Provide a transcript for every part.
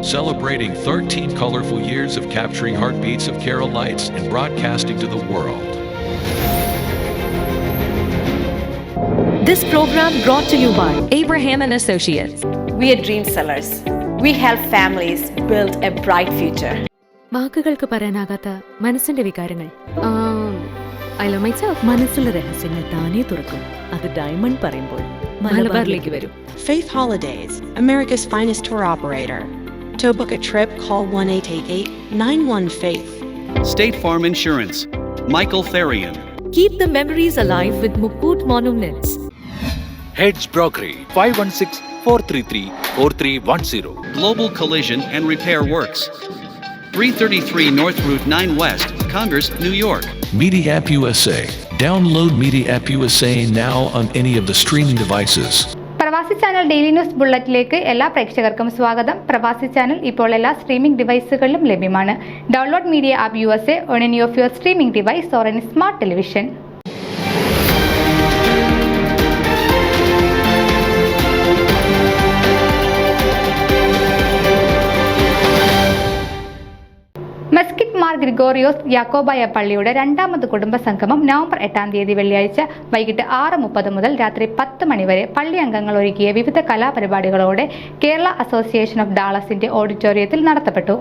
celebrating 13 colorful years of capturing heartbeats of Kerala lights and broadcasting to the world. This program brought to you by Abraham and Associates. We are dream sellers. We help families build a bright future. വാക്കുകൾക്ക് പറയാനാകാത്ത മനസ്സിന്റെ വികാരങ്ങൾ. I love myself. മനസ്സിലെ രഹസ്യങ്ങൾ താനേ തുറക്കും. അത് diamond പറയുമ്പോൾ മലബാറിലേക്ക് വരും. Faith Holidays, America's finest tour operator. To book a trip, call 1-888-91-FAITH. State Farm Insurance, Michael Therian. Keep the memories alive with Mukut Monuments. Heads Brokery 516-433-4310. Global Collision and Repair Works, 333 North Route 9 West, Congress, New York. Media App USA. Download Media App USA now on any of the streaming devices. പ്രവാസി channel daily news ബുള്ളറ്റിലേക്ക് എല്ലാ പ്രേക്ഷകർക്കും സ്വാഗതം. പ്രവാസി channel ഇപ്പോൾ എല്ലാ streaming ഡിവൈസുകളിലും ലഭ്യമാണ്. Download media app USA on any of your streaming device or any smart television. Mesquite Mar Gregorios യാക്കോബായ പള്ളിയുടെ രണ്ടാമത് കുടുംബസംഗമം നവംബർ 8-ാം തീയതി വെള്ളിയാഴ്ച വൈകിട്ട് 6:30 മുതൽ രാത്രി 10 മണി വരെ പള്ളി അംഗങ്ങൾ ഒരുക്കിയ വിവിധ കലാപരിപാടികളോടെ കേരള അസോസിയേഷൻ ഓഫ് ഡാളസിന്റെ ഓഡിറ്റോറിയത്തിൽ നടത്തപ്പെട്ടു.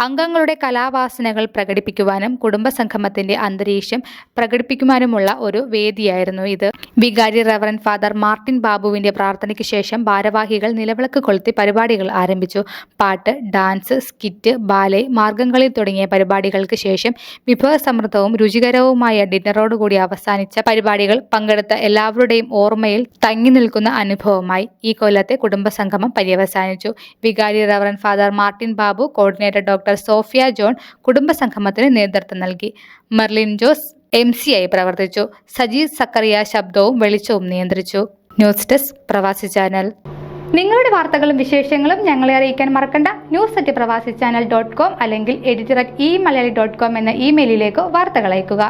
അംഗങ്ങളുടെ കലാവാസനകൾ പ്രകടിപ്പിക്കുവാനും കുടുംബസംഗമത്തിന്റെ അന്തരീക്ഷം പ്രകടിപ്പിക്കുവാനുമുള്ള ഒരു വേദിയായിരുന്നു ഇത്. വികാരി റവറൻ ഫാദർ മാർട്ടിൻ ബാബുവിന്റെ പ്രാർത്ഥനയ്ക്ക് ശേഷം ഭാരവാഹികൾ നിലവിളക്ക് കൊളുത്തി പരിപാടികൾ ആരംഭിച്ചു. പാട്ട്, ഡാൻസ്, സ്കിറ്റ്, ബാലെ, മാർഗംകളി തുടങ്ങിയ പരിപാടികൾക്ക് ശേഷം വിഭവസമൃദ്ധവും രുചികരവുമായ ഡിന്നറോടുകൂടി അവസാനിച്ച പരിപാടികൾ പങ്കെടുത്ത എല്ലാവരുടെയും ഓർമ്മയിൽ തങ്ങി നിൽക്കുന്ന അനുഭവമായി ഈ കൊല്ലത്തെ കുടുംബസംഗമം പര്യവസാനിച്ചു. വികാരി reverend father Martin Babu, coordinator doctor Sophia John കുടുംബസംഗമത്തിന് നേതൃത്വം നൽകി. മെർലിൻ ജോസ് MC ആയി പ്രവർത്തിച്ചു. സജീദ് സക്കറിയ ശബ്ദവും വെളിച്ചവും നിയന്ത്രിച്ചു. ന്യൂസ് ഡെസ്ക് പ്രവാസി ചാനൽ. നിങ്ങളുടെ വാർത്തകളും വിശേഷങ്ങളും ഞങ്ങളെ അറിയിക്കാൻ മറക്കണ്ട. news@pravasichannel.com അല്ലെങ്കിൽ editor@eMalayali.com എന്ന ഇമെയിലിലേക്ക് വാർത്തകൾ അയക്കുക.